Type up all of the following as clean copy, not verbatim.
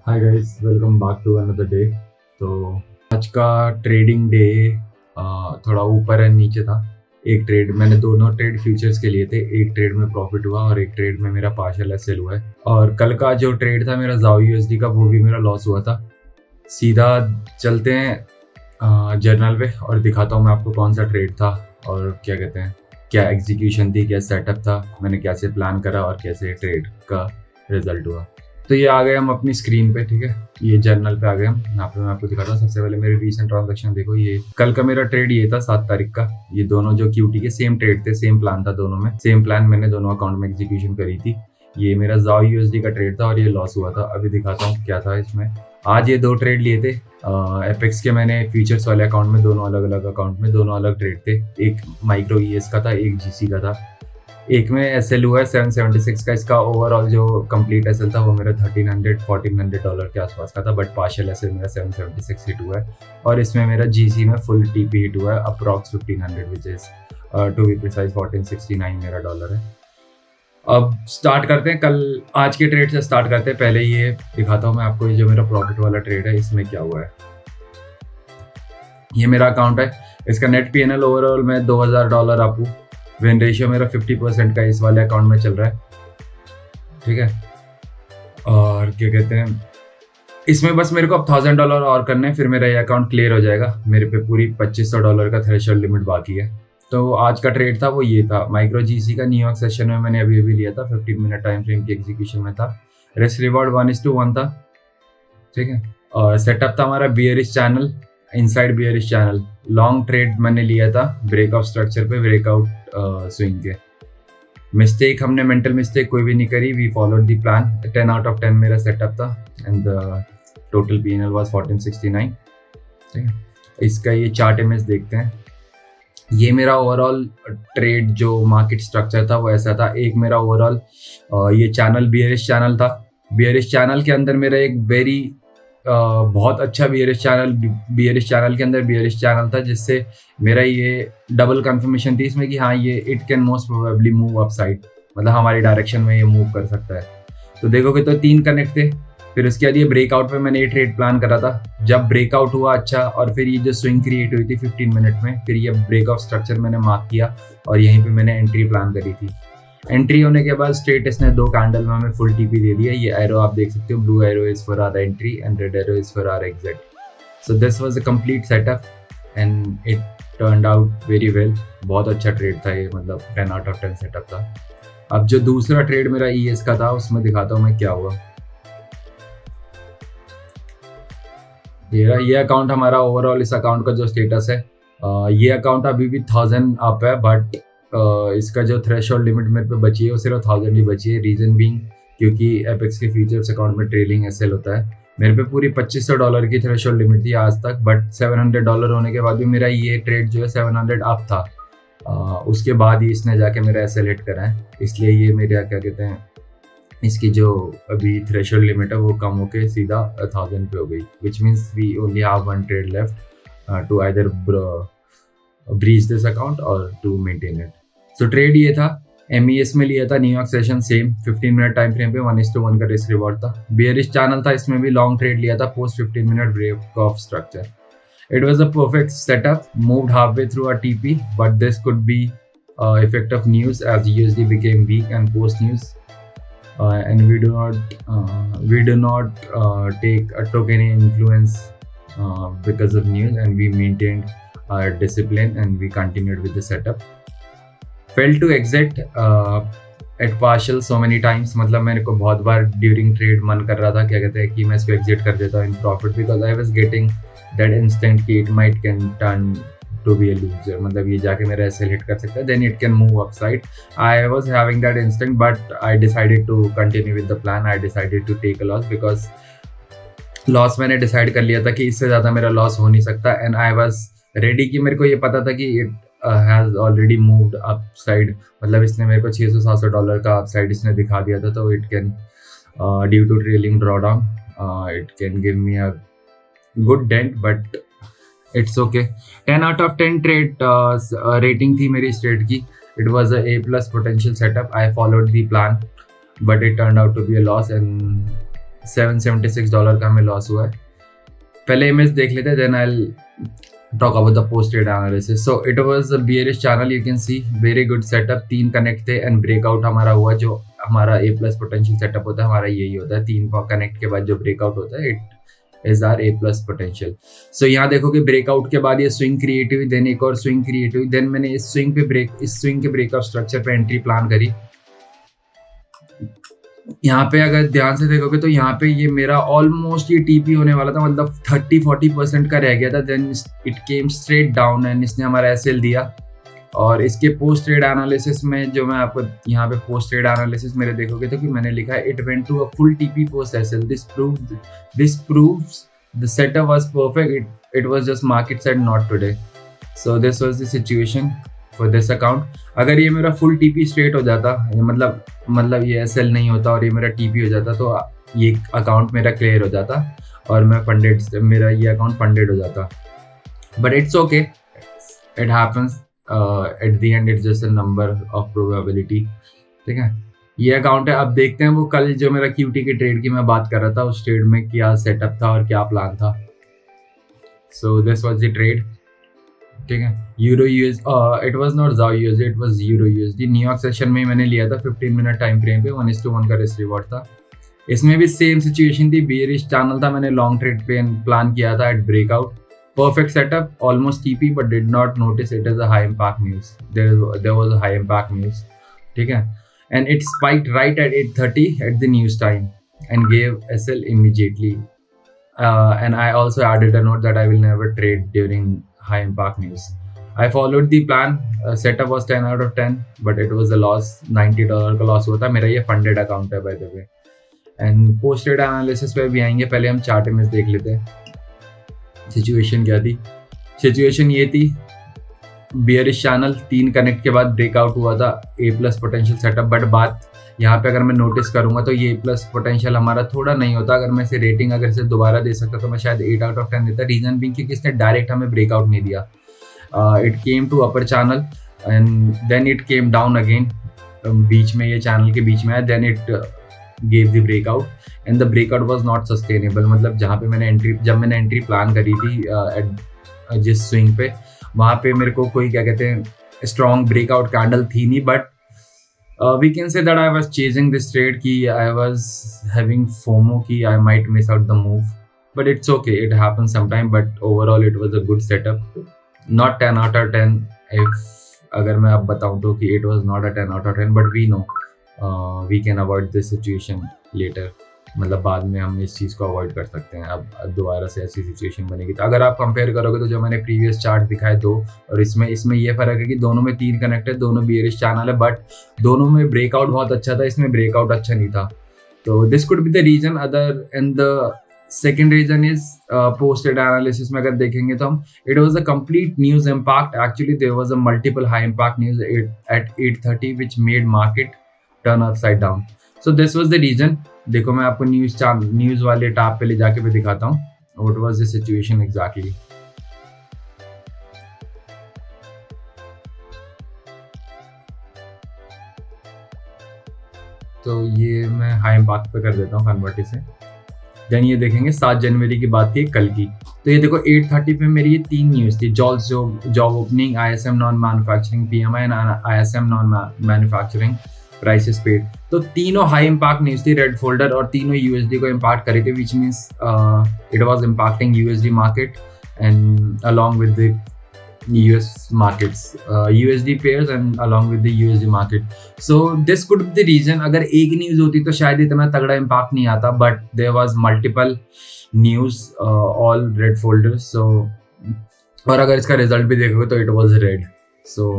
Hi guys, welcome back to another day. तो आज का ट्रेडिंग डे थोड़ा ऊपर एंड नीचे था। एक ट्रेड मैंने दोनों ट्रेड फ्यूचर्स के लिए थे। एक ट्रेड में प्रॉफिट हुआ और एक ट्रेड में मेरा पार्शियल एसएल हुआ है। और कल का जो ट्रेड था मेरा जाओ यूएसडी का, वो भी मेरा लॉस हुआ था। सीधा चलते हैं जर्नल पे और दिखाता हूँ मैं आपको कौन सा ट्रेड था और क्या कहते हैं, क्या एग्जीक्यूशन थी, क्या सेटअप था, मैंने कैसे प्लान करा और कैसे ट्रेड का रिजल्ट हुआ। तो ये आ गए हम अपनी स्क्रीन पे, ठीक है। ये जर्नल पे आ गए हम। यहाँ पे मैं आपको दिखाता हूँ। सबसे पहले मेरे रीसेंट ट्रांजैक्शन देखो। ये कल का मेरा ट्रेड ये था 7 तारीख का। ये दोनों जो क्यूटी के सेम ट्रेड थे, सेम प्लान था दोनों में, सेम प्लान मैंने दोनों अकाउंट में एग्जीक्यूशन करी थी। ये मेरा जाओ यूएसडी का ट्रेड था और ये लॉस हुआ था। अभी दिखाता हूँ क्या था इसमें। आज ये 2 ट्रेड लिए थे एपेक्स के मैंने, फ्यूचर्स वाले अकाउंट में, दोनों अलग अलग अकाउंट में, दोनों अलग ट्रेड थे। एक माइक्रो ईएस का था, एक जीसी का था। एक में एसएल हुआ है 776 का। इसका ओवरऑल जो कंप्लीट एसएल था वो मेरा $1300 के आसपास का था, बट पार्शियल एसएल मेरा 776 हिट हुआ है। और इसमें मेरा जीसी में फुल टीपी हिट हुआ है approx 1500, which is to be precise 1469 मेरा डॉलर है। अब स्टार्ट करते हैं आज के ट्रेड से स्टार्ट करते हैं। पहले ये दिखाता हूँ मैं आपको, ये जो मेरा प्रॉफिट वाला ट्रेड है इसमें क्या हुआ है। ये मेरा अकाउंट है। इसका नेट पीएनएल ओवरऑल में $2000 आपको। विन रेशियो मेरा 50% का इस वाले अकाउंट में चल रहा है, ठीक है। और क्या कहते हैं, इसमें बस मेरे को अब $1000 और करने हैं, फिर मेरा ये अकाउंट क्लियर हो जाएगा। मेरे पे पूरी $2500 का थ्रेशोल्ड लिमिट बाकी है। तो आज का ट्रेड था वो ये था। माइक्रो जीसी का न्यूयॉर्क सेशन में मैंने अभी लिया था। 15 मिनट टाइम फ्रेम की एग्जीक्यूशन में था। रिस्क रिवॉर्ड 1:1 था, ठीक है। और सेटअप था हमारा bearish channel, inside bearish channel. Long trade मैंने लिया था ब्रेकआउट स्ट्रक्चर पे, ब्रेकआउट स्विंग के। मिस्टेक हमने मेंटल मिस्टेक कोई भी नहीं करी। We followed the plan. 10 out of 10 मेरा सेटअप था and the total PNL was 1469, ठीक है। इसका ये चार्ट इमेज देखते हैं। ये मेरा ओवरऑल ट्रेड जो मार्केट स्ट्रक्चर था वो ऐसा था। एक मेरा ओवरऑल ये चैनल बियरिश चैनल था। बियरिश चैनल के अंदर मेरा एक बहुत अच्छा बियरिश चैनल के अंदर बियरिश चैनल था, जिससे मेरा ये डबल कंफर्मेशन थी इसमें कि हाँ ये it can most probably move up side, मतलब हमारी डायरेक्शन में ये मूव कर सकता है। तो देखोगे तो 3 कनेक्ट थे। फिर उसके बाद ये ब्रेकआउट पे मैंने ये ट्रेड प्लान करा था। जब ब्रेकआउट हुआ अच्छा, और फिर ये जो स्विंग क्रिएट हुई थी 15 मिनट में, फिर ये ब्रेकआउट स्ट्रक्चर मैंने मार्क किया और यहीं पे मैंने एंट्री प्लान करी थी। एंट्री होने के बाद स्ट्रेट इसने 2 कैंडल में हमें फुल टीपी दे दिया। ये एरो आप देख सकते हो, blue arrow is for our entry and red arrow is for our exit. So this was a complete setup and it turned out very well. बहुत अच्छा ट्रेड था ये, मतलब 10 आउट ऑफ 10 सेटअप था। अब जो दूसरा ट्रेड मेरा ईएस का था उसमें दिखाता हूँ मैं क्या हुआ। ये अकाउंट हमारा ओवरऑल, इस अकाउंट का जो स्टेटस है, ये अकाउंट अभी भी 1000 अप है, बट इसका जो थ्रेशोल्ड लिमिट मेरे पे बची है वो सिर्फ 1000 ही बची है। रीजन बीइंग क्योंकि एपेक्स के फ्यूचर्स अकाउंट में ट्रेलिंग एसएल होता है। मेरे पे पूरी $2500 की थ्रेशोल्ड लिमिट थी आज तक, बट $700 होने के बाद भी मेरा ये ट्रेड जो है 700 अप था। उसके बाद ही इसने जाके मेरा एसएल हिट करा है, इसलिए ये मेरा क्या कहते हैं, इसकी जो अभी थ्रेशोल्ड लिमिट है वो कम होके सीधा 1000 पे हो गई, which means we only have 1 trade left to either breach this account और to maintain it. So trade ये था। एमईएस में लिया था New York session, same 15 minute time frame पे 1:1 का रिस्क रिवॉर्ड था। बियरिश चैनल था, इसमें भी लॉन्ग ट्रेड लिया था post 15 minute break of structure. It was a perfect setup, moved halfway through a TP, but this could B effect of news as USD became weak and post news, and we do not took any influence because of news, and we maintained our discipline and we continued with the setup. Failed to exit at partial so many times, मतलब मेरे को बहुत बार during trade मन कर रहा था क्या कहते हैं कि मैं इसको एग्जिट कर देता हूँ in profit, because I was getting that instinct कि it might can turn to be a loser, मतलब ये जाके मेरा एसएल हिट कर सकता है, then it can move upside. I was having that instinct, but I decided to continue with the plan. I decided to take a loss, because loss मैंने decide कर लिया था कि इससे ज़्यादा मेरा लॉस हो नहीं सकता, एंड आई वाज रेडी कि मेरे को ये पता था कि it has already moved up side, मतलब इसने मेरे को $600-700 का अप साइड इसने दिखा दिया था। तो it can due to trailing drawdown it can give me a good dent, but it's okay. 10 out of 10 trade rating थी मेरी इस ट्रेड की। It was a A+ potential setup. I followed the plan, but it turn out to be a loss, and $776 का हमें loss हुआ है। पहले image देख लेते हैं, then I talk about the post trade analysis. So it was a bearish channel, you can see very good setup, 3 connect थे and breakout हमारा हुआ। जो हमारा A प्लस पोटेंशियल सेटअप होता है हमारा यही होता है, 3 कनेक्ट के बाद जो ब्रेकआउट होता है it is are A plus potential. So यहाँ देखो कि ब्रेकआउट के बाद ये स्विंग क्रिएट हुई, देन एक और स्विंग क्रिएट हुई, देन मैंने इस स्विंग के ब्रेकआउट स्ट्रक्चर पे एंट्री प्लान करी। यहाँ पे अगर ध्यान से देखोगे तो यहाँ पे ये मेरा ऑलमोस्ट ये टीपी होने वाला था, मतलब 30-40% का रह गया था। Then it came straight down and इसने हमारा एसएल दिया। और इसके पोस्ट ट्रेड एनालिसिस में जो मैं आपको यहाँ पे पोस्ट ट्रेड एनालिसिस मेरे देखोगे तो कि मैंने लिखा है it went to a full TP post SL, this proves the setup was perfect, it was just market set not today. So this was the situation for this account. अगर ये मेरा फुल टीपी स्ट्रेट हो जाता, मतलब ये SL नहीं होता और ये मेरा टीपी हो जाता तो ये अकाउंट मेरा क्लियर हो जाता और मैं फंडेड, मेरा ये अकाउंट फंडेड हो जाता। But it's okay, it happens, eight the and it's just a number of probability. ठीक है, ये अकाउंट है। अब देखते हैं वो कल जो मेरा क्यूटी के ट्रेड की मैं बात कर रहा था उस ट्रेड में क्या सेटअप था और क्या प्लान था। So this was the trade. ठीक है, euro US, it was not जाओ USD, it was euro USD. New York session में मैंने लिया था 15 मिनट टाइम फ्रेम पे, 1:1 का रिस्क रिवॉर्ड था। इसमें भी सेम सिचुएशन थी, बेयरिश चैनल था, मैंने लॉन्ग ट्रेड पे प्लान किया था at breakout, perfect setup, almost TP, but did not notice it is a high impact news, there was a high impact news. ठीक है, and it spiked right at 8:30 at the news time and gave SL immediately. And I also added a note that I will never trade during high impact news. I followed the plan. Setup was 10 out of 10, but it was a loss, $90 का loss हुआ था। मेरा ये funded account है by the way. And post trade analysis पे भी आएंगे, पहले हम चार्ट इमेज देख लेते हैं। सिचुएशन क्या थी? सिचुएशन ये थी, बियरिश चैनल, 3 कनेक्ट के बाद ब्रेकआउट हुआ था, A plus potential setup. But बात यहाँ पे अगर मैं नोटिस करूंगा तो ये प्लस पोटेंशियल हमारा थोड़ा नहीं होता। अगर मैं इसे रेटिंग अगर इसे दोबारा दे सकता तो मैं शायद 8 आउट ऑफ 10 देता। रीजन बिंग कि इसने डायरेक्ट हमें ब्रेकआउट नहीं दिया। It came to upper channel and then it came down again, बीच में ये चैनल के बीच में है, then it gave the breakout and the breakout was not sustainable. मतलब जहाँ पे जब मैंने एंट्री प्लान करी थी एट जिस स्विंग पे, वहाँ पे मेरे को कोई क्या कहते हैं स्ट्रॉन्ग ब्रेकआउट कैंडल थी नहीं। But we can say that I was chasing this trade ki I was having FOMO ki I might miss out the move, but it's okay, it happens sometime, but overall it was a good setup, not 10 out of 10 if agar main ab bataun to ki it was not a 10 out of 10, but we know we can avoid this situation later, मतलब बाद में हम इस चीज़ को avoid कर सकते हैं। अब दोबारा से ऐसी सिचुएशन बनेगी तो अगर आप कंपेयर करोगे तो जो मैंने प्रीवियस चार्ट दिखाए दो और इसमें ये फ़र्क है कि दोनों में 3 कनेक्ट है, दोनों बियरिश चैनल है, बट दोनों में ब्रेकआउट बहुत अच्छा था, इसमें ब्रेकआउट अच्छा नहीं था। तो this could be the reason. Other and the second reason is post trade analysis में अगर देखेंगे तो हम, it was a complete news impact. Actually there was a multiple high impact news at 8:30 which made market turn upside down. So this was the reason. देखो मैं आपको news वाले tab पे ले जाके भी दिखाता हूँ what was the situation exactly. तो ये मैं हाई इम्पैक्ट पे कर देता हूँ कन्वर्ट से। देन ये देखेंगे 7 जनवरी की बात थी कल की। तो ये देखो 8:30 पे मेरी ये 3 न्यूज़ थी, job opening, ISM non manufacturing PMI and ISM non manufacturing prices paid. तो तीनों हाई इम्पैक्ट न्यूज़ थी, रेड फोल्डर, और तीनों USD को इम्पैक्ट करे थे, which means it was impacting USD market and along with the US markets, USD pairs and along with the USD market. So this could be the reason. अगर एक news होती तो शायद इतना तगड़ा इम्पैक्ट नहीं आता, but there was multiple news, all red folders. So और अगर इसका रिजल्ट भी देखोगे तो it was red. So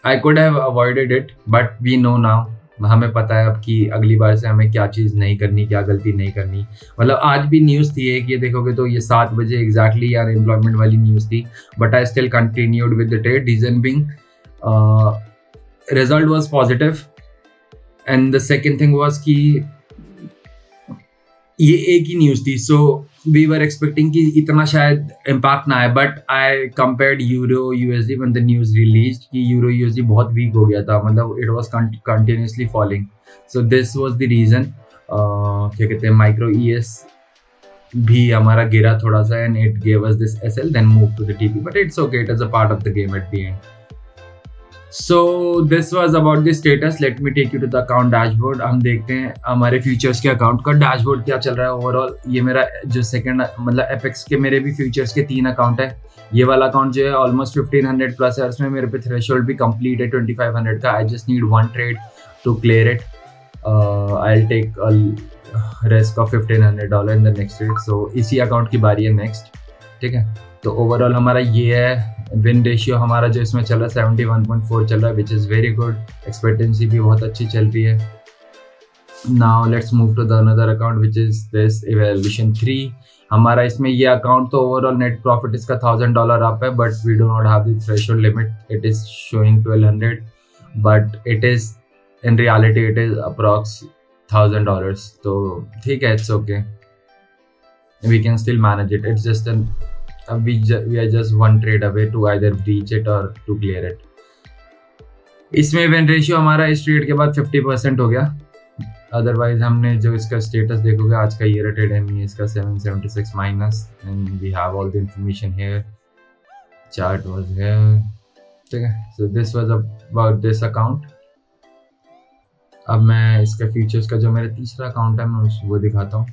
I could have avoided it, but we know now. हमें पता है अब कि अगली बार से हमें क्या चीज़ नहीं करनी, क्या गलती नहीं करनी। मतलब आज भी न्यूज़ थी एक, ये देखोगे तो ये 7 बजे एग्जैक्टली अनएम्प्लॉयमेंट वाली न्यूज़ थी, but I still continued with the trade. Reason being result was positive and the second thing was कि ये एक ही न्यूज़ थी, सो वी वर एक्सपेक्टिंग कि इतना शायद इम्पैक्ट ना आए। But I compared euro USD when the news released कि यूरो USD बहुत वीक हो गया था, मतलब it was continuously falling. So this was the reason. क्या कहते हैं माइक्रो ES भी हमारा गिरा थोड़ा सा and it gave us this SL then move to the TP, but it's okay, it is a part of the game at the end. So this was about the status. Let me take you to the account dashboard. हम देखते हैं हमारे futures के account का dashboard क्या चल रहा है ओवरऑल. ये मेरा जो सेकंड मतलब एपेक्स के मेरे भी फ्यूचर्स के 3 अकाउंट है. ये वाला अकाउंट जो है ऑलमोस्ट 1500 प्लस है, उसमें मेरे पे थ्रेशोल्ड भी कंप्लीट है 2500 का. I just need 1 trade to clear it. I will take risk of $1500 in the next trade. So इसी अकाउंट की बारी है नेक्स्ट. ठीक है, तो ओवरऑल हमारा ये है. विन रेशियो हमारा जो इसमें चल रहा है 71.4 चल रहा है, which is very good. Expectancy भी बहुत अच्छी चल रही है. Now let's move to the another account which is this evaluation 3. हमारा इसमें ये अकाउंट तो ओवरऑल नेट प्रॉफिट इसका $1000 अप है, but we do not have the threshold limit. It is showing 1200, but it is in reality it is approx $1000. तो ठीक है, it's okay, we can still manage it. It's just an we are just 1 trade away to either breach it or to clear it. इसमें win ratio हमारा इस trade के बाद 50% हो गया. अदरवाइज हमने जो इसका स्टेटस देखोगे आज का ये रेटेड है इसका 776 minus and we have all the information here. Chart was here. ठीक है, so this was about this account. अब मैं इसका फीचर्स का जो मेरा तीसरा अकाउंट है मैं वो दिखाता हूँ.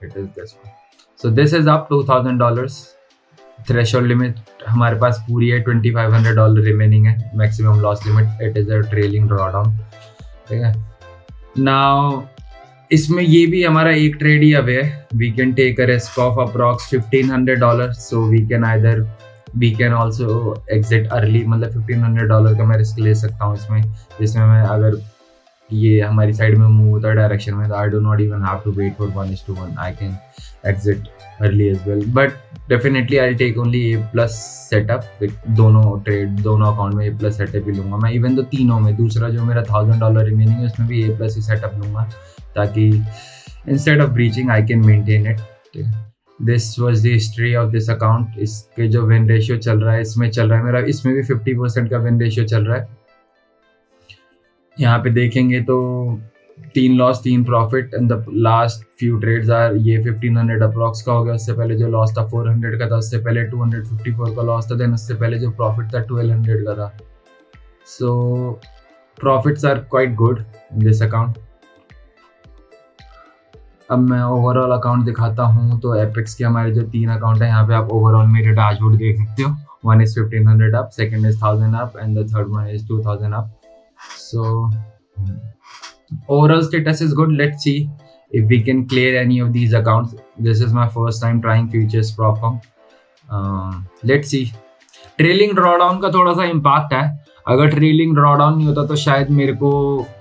It is this one. So this is up $2000. Threshold limit हमारे पास पूरी है, $2500 रिमेनिंग है. Maximum loss limit it is a trailing drawdown. ठीक है, नाउ इसमें ये भी हमारा एक ट्रेड ही अवे है. We can take a risk of approx $1500. So we can also exit early. मतलब $1500 का मैं रिस्क ले सकता हूँ इसमें, जिसमें मैं अगर ये हमारी साइड में मूव होता है डायरेक्शन में, तो I do not even have to wait for 1:1. I can exit early as well, but definitely I take only A+ setup. दोनों अकाउंट में A+ सेटअप ही लूँगा मैं. इवन तो तीनों में दूसरा जो मेरा $1000 रिमेनिंग है उसमें भी A+ ही सेटअप लूँगा, ताकि instead of breaching I can maintain it. This was the history of this account. इसके जो विन रेशियो चल रहा है इसमें चल रहा है मेरा, इसमें भी 50% का विन रेशियो चल रहा है. यहाँ पे देखेंगे तो 3 loss 3 profit and the last few trades are ये 1500 अप्रॉक्स का हो गया. उससे पहले जो लॉस था 400 का था, उससे पहले 254 का लॉस था, देन उससे पहले जो प्रॉफिट था 1200 का था. So profits are quite good in this account. अब मैं ओवरऑल अकाउंट दिखाता हूँ. तो एपेक्स के हमारे जो 3 अकाउंट है यहाँ पे आप ओवरऑल मेरे डैशबोर्ड देख सकते हो. One is 1500 up, second is 1000 up and the third one is 2000 up. So overall status is good. Let's see if we can clear any of these accounts. This is my first time trying futures Propcom. Let's see. Trailing drawdown का थोड़ा सा impact है. अगर trailing drawdown नहीं होता तो शायद मेरे को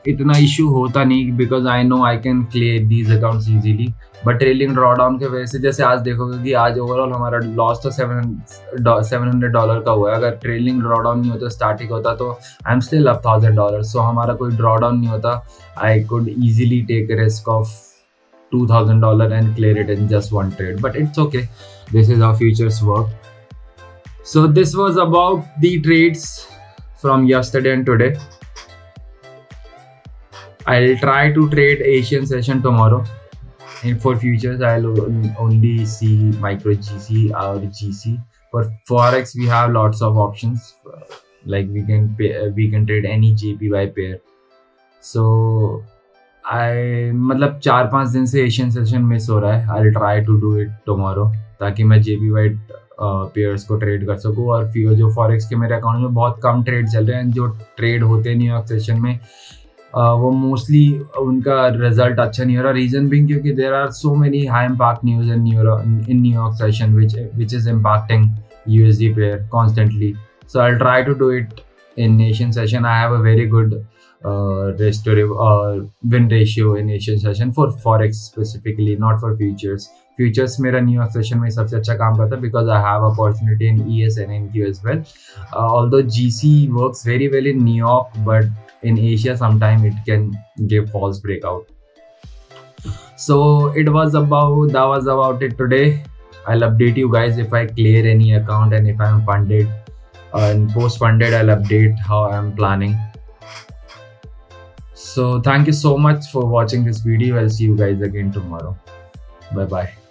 इतना इशू होता नहीं, because I know I can clear these accounts easily. But trailing drawdown के वजह से जैसे आज देखोगे कि आज ओवरऑल हमारा लॉस तो $700 का हुआ है. अगर ट्रेलिंग ड्रॉडाउन नहीं होता, स्टार्टिंग होता, तो I am still up $1000. So हमारा कोई ड्रॉडाउन नहीं होता, I could easily take risk of $2000 and clear it in just 1 trade. But it's okay. This is how futures work. So this was about the trades from yesterday and today. I'll try to trade Asian session tomorrow. And for futures, I'll only see micro GC or GC. For forex, we have lots of options. Like we can trade any JPY pair. So मतलब 4-5 दिन से Asian session miss हो रहा है. I'll try to do it tomorrow ताकि मैं JPY pairs को trade कर सकूँ. और फिर जो फॉरेक्स के मेरे अकाउंट में बहुत कम ट्रेड चल रहे हैं, जो ट्रेड होते हैं न्यूयॉर्क सेशन में, वो मोस्टली उनका रिजल्ट अच्छा नहीं हो रहा. रीजन बिंग क्योंकि there are so many high impact news in New York session which is impacting USD pair constantly. So I'll try to do it in Asian session. I have a very good win ratio in Asian session for forex specifically, not for futures. Futures मेरा New York session में सबसे अच्छा काम करता है because I have opportunity in ES and NQ as well. Although GC works very well in New York, but in Asia sometimes it can give false breakout. So that was about it today. I'll update you guys if I clear any account and if I'm funded. And post funded, I'll update how I'm planning. So thank you so much for watching this video. I'll see you guys again tomorrow. Bye bye.